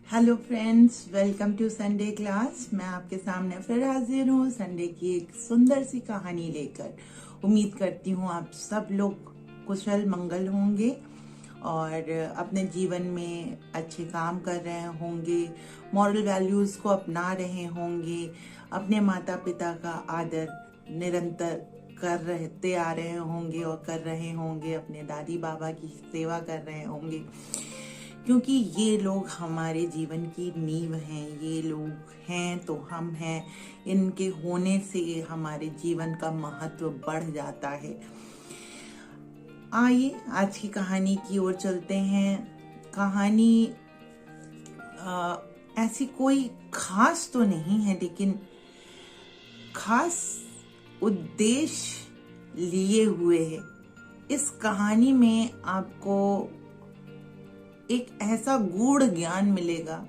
Hello friends, welcome to Sunday class. मैं आपके सामने फिर हाजिर हूँ संडे की एक सुंदर सी कहानी लेकर। उम्मीद करती हूँ आप सब लोग कुशल मंगल होंगे और अपने जीवन में अच्छे काम कर रहे होंगे, मॉरल वैल्यूज को अपना रहे होंगे, अपने माता पिता का आदर निरंतर कर रहते आ रहे होंगे और कर रहे होंगे, अपने दादी बाबा की सेवा कर रहे होंगे, क्योंकि ये लोग हमारे जीवन की नींव हैं। ये लोग हैं तो हम हैं। इनके होने से हमारे जीवन का महत्व बढ़ जाता है। आइए आज की कहानी की ओर चलते हैं। कहानी ऐसी कोई खास तो नहीं है, लेकिन खास उद्देश्य लिए हुए है। इस कहानी में आपको एक ऐसा गूढ़ ज्ञान मिलेगा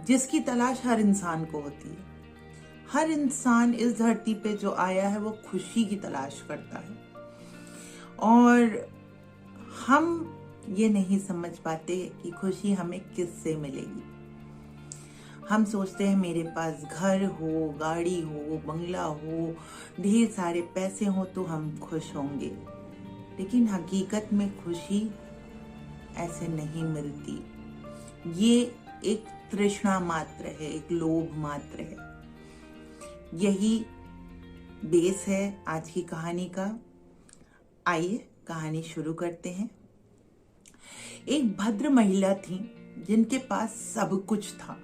जिसकी तलाश हर इंसान को होती है। हर इंसान इस धरती पे जो आया है वो खुशी की तलाश करता है, और हम ये नहीं समझ पाते कि खुशी हमें किससे मिलेगी। हम सोचते हैं मेरे पास घर हो, गाड़ी हो, बंगला हो, ढेर सारे पैसे हो तो हम खुश होंगे, लेकिन हकीकत में खुशी ऐसे नहीं मिलती। ये एक तृष्णा मात्र है, एक लोभ मात्र है। यही बेस है आज की कहानी का। आइए कहानी शुरू करते हैं। एक भद्र महिला थी जिनके पास सब कुछ था।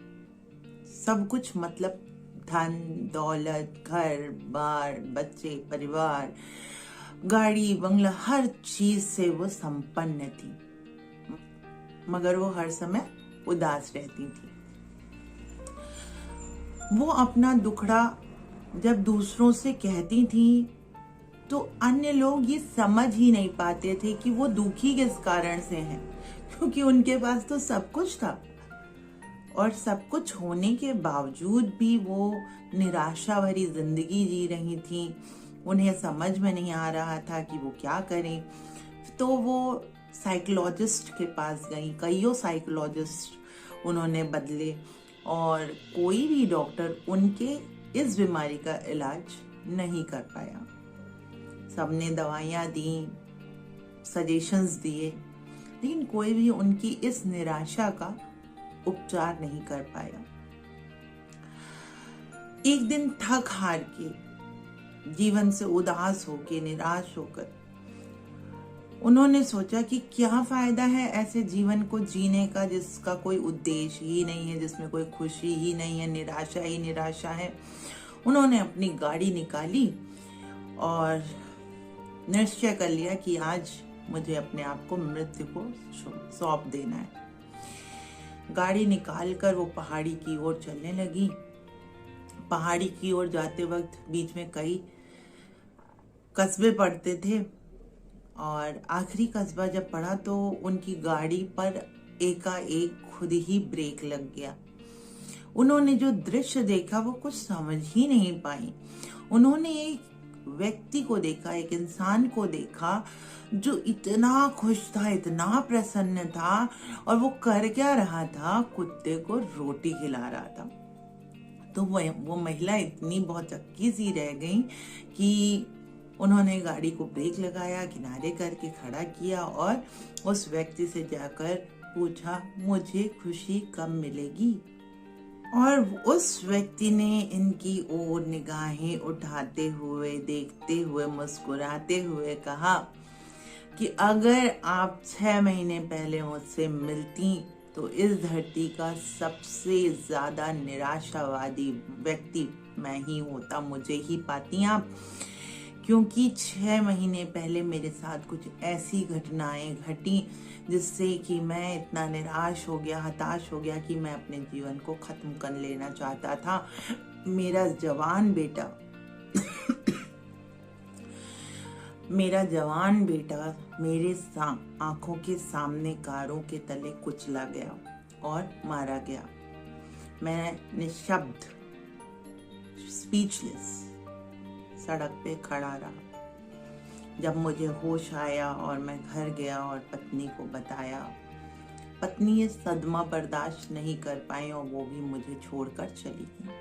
सब कुछ मतलब धन दौलत, घर बार, बच्चे, परिवार, गाड़ी, बंगला, हर चीज से वो संपन्न थी, मगर वो हर समय उदास रहती थी। वो अपना दुखड़ा जब दूसरों से कहती थी तो अन्य लोग ये समझ ही नहीं पाते थे कि वो दुखी किस कारण से हैं, क्योंकि उनके पास तो सब कुछ था, और सब कुछ होने के बावजूद भी वो निराशा भरी जिंदगी जी रही थी। उन्हें समझ में नहीं आ रहा था कि वो क्या करें। तो वो साइकोलॉजिस्ट के पास गई। कईयों साइकोलॉजिस्ट उन्होंने बदले, और कोई भी डॉक्टर उनके इस बीमारी का इलाज नहीं कर पाया। सबने दवाइयां दी, सजेशंस दिए, लेकिन कोई भी उनकी इस निराशा का उपचार नहीं कर पाया। एक दिन थक हार के, जीवन से उदास होकर, निराश होकर उन्होंने सोचा कि क्या फायदा है ऐसे जीवन को जीने का जिसका कोई उद्देश्य ही नहीं है, जिसमें कोई खुशी ही नहीं है, निराशा ही निराशा है। उन्होंने अपनी गाड़ी निकाली और निश्चय कर लिया कि आज मुझे अपने आप को मृत्यु को सौंप देना है। गाड़ी निकालकर वो पहाड़ी की ओर चलने लगी। पहाड़ी की ओर जाते वक्त बीच में कई कस्बे पड़ते थे, और आखिरी कस्बा जब पड़ा तो उनकी गाड़ी पर एकाएक खुद ही ब्रेक लग गया। उन्होंने जो दृश्य देखा वो कुछ समझ ही नहीं पाई। उन्होंने एक व्यक्ति को देखा, एक इंसान को देखा जो इतना खुश था, इतना प्रसन्न था, और वो कर क्या रहा था? कुत्ते को रोटी खिला रहा था। तो वो महिला इतनी बहुत चक्की सी रह गई कि उन्होंने गाड़ी को ब्रेक लगाया, किनारे करके खड़ा किया और उस व्यक्ति से जाकर पूछा, मुझे खुशी कब मिलेगी? और उस व्यक्ति ने इनकी ओर निगाहें उठाते हुए, देखते हुए, मुस्कुराते हुए कहा कि अगर आप 6 महीने पहले मुझसे मिलती तो इस धरती का सबसे ज्यादा निराशावादी व्यक्ति मैं ही होता, मुझे ही पाती आप, क्योंकि 6 महीने पहले मेरे साथ कुछ ऐसी घटनाएं घटी जिससे कि मैं इतना निराश हो गया, हताश हो गया कि मैं अपने जीवन को खत्म कर लेना चाहता था। मेरा जवान बेटा मेरे आंखों के सामने कारों के तले कुचला गया और मारा गया। मैं निशब्द, स्पीचलेस सड़क पे खड़ा रहा। जब मुझे होश आया और मैं घर गया और पत्नी को बताया पत्नी ये सदमा बर्दाश्त नहीं कर पाई और वो भी मुझे छोड़कर चली गई।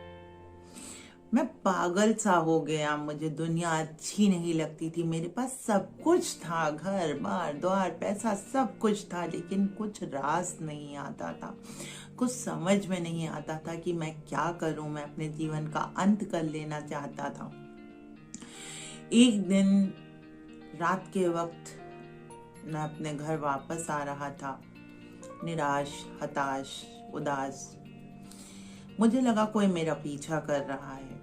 मैं पागल सा हो गया, मुझे दुनिया अच्छी नहीं लगती थी। मेरे पास सब कुछ था, घर बार द्वार पैसा सब कुछ था, लेकिन कुछ रास नहीं आता था, कुछ समझ में नहीं आता था कि मैं क्या करूं। मैं अपने जीवन का अंत कर लेना चाहता था। एक दिन रात के वक्त मैं अपने घर वापस आ रहा था, निराश, हताश, उदास। मुझे लगा कोई मेरा पीछा कर रहा है,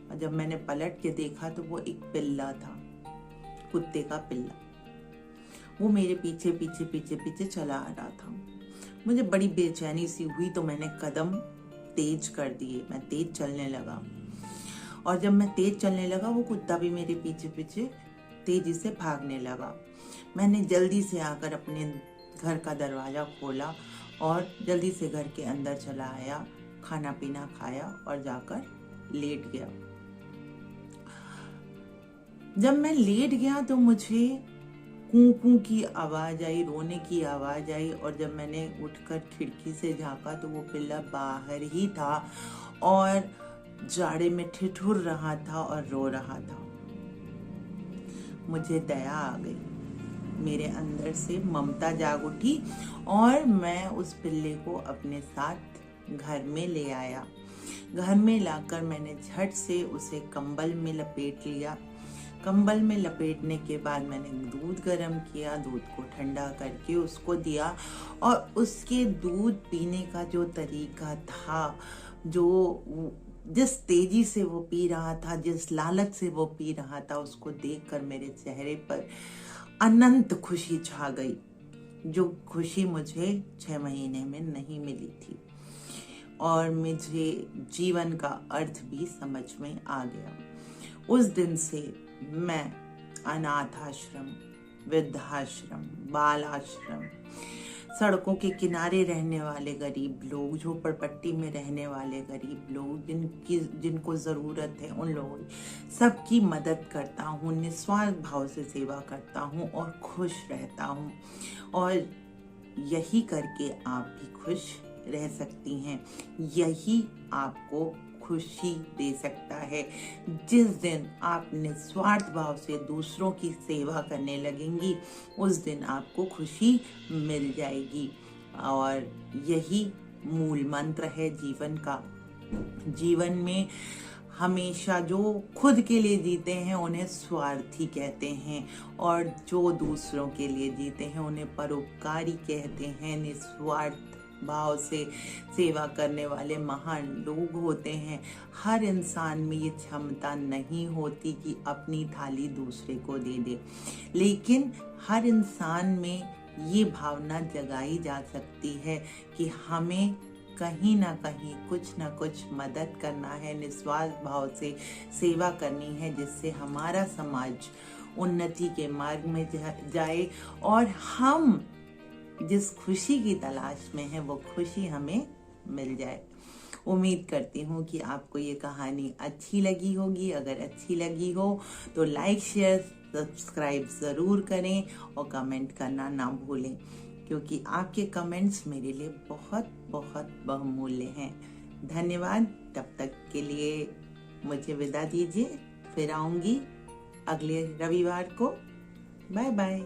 और जब मैंने पलट के देखा तो वो एक पिल्ला था, कुत्ते का पिल्ला। वो मेरे पीछे पीछे पीछे पीछे चला आ रहा था। मुझे बड़ी बेचैनी सी हुई तो मैंने कदम तेज कर दिए, मैं तेज चलने लगा। और जब मैं तेज चलने लगा वो कुत्ता भी मेरे पीछे पीछे तेजी से भागने लगा। मैंने जल्दी से आकर अपने घर का दरवाजा खोला और जल्दी से घर के अंदर चला आया, खाना पीना खाया और जाकर लेट गया। जब मैं लेट गया तो मुझे कूं कूं की आवाज आई, रोने की आवाज आई, और जब मैंने उठकर खिड़की से झांका तो वो पिल्ला बाहर ही था और जाड़े में ठिठुर रहा था और रो रहा था। मुझे दया आ गई, मेरे अंदर से ममता जाग उठी और मैं उस पिल्ले को अपने साथ घर में ले आया। घर में लाकर मैंने झट से उसे कंबल में लपेट लिया। कंबल में लपेटने के बाद मैंने दूध गर्म किया, दूध को ठंडा करके उसको दिया, और उसके दूध पीने का जो तरीका था, जो जिस तेजी से वो पी रहा था, जिस लालच से वो पी रहा था, उसको देखकर मेरे चेहरे पर अनंत खुशी छा गई, जो खुशी मुझे 6 महीने में नहीं मिली थी। और मुझे जीवन का अर्थ भी समझ में आ गया। उस दिन से मैं अनाथ आश्रम, वृद्धाश्रम, बाल आश्रम, सड़कों के किनारे रहने वाले गरीब लोग, झोपड़पट्टी में रहने वाले गरीब लोग, जिनको ज़रूरत है, उन लोगों सबकी मदद करता हूँ, निस्वार्थ भाव से सेवा करता हूँ और खुश रहता हूँ। और यही करके आप भी खुश रह सकती हैं। यही आपको खुशी दे सकता है। जिस दिन आप निस्वार्थ भाव से दूसरों की सेवा करने लगेंगी, उस दिन आपको खुशी मिल जाएगी। और यही मूल मंत्र है जीवन का। जीवन में हमेशा जो खुद के लिए जीते हैं उन्हें स्वार्थी कहते हैं, और जो दूसरों के लिए जीते हैं उन्हें परोपकारी कहते हैं। निस्वार्थ भाव से सेवा करने वाले महान लोग होते हैं। हर इंसान में ये क्षमता नहीं होती कि अपनी थाली दूसरे को दे दे, लेकिन हर इंसान में ये भावना जगाई जा सकती है कि हमें कहीं ना कहीं कुछ ना कुछ मदद करना है, निस्वार्थ भाव से सेवा करनी है, जिससे हमारा समाज उन्नति के मार्ग में जाए और हम जिस खुशी की तलाश में है वो खुशी हमें मिल जाए। उम्मीद करती हूँ कि आपको ये कहानी अच्छी लगी होगी। अगर अच्छी लगी हो तो लाइक, शेयर, सब्सक्राइब ज़रूर करें और कमेंट करना ना भूलें, क्योंकि आपके कमेंट्स मेरे लिए बहुत बहुत बहुमूल्य हैं। धन्यवाद। तब तक के लिए मुझे विदा दीजिए, फिर आऊँगी अगले रविवार को। Bye bye.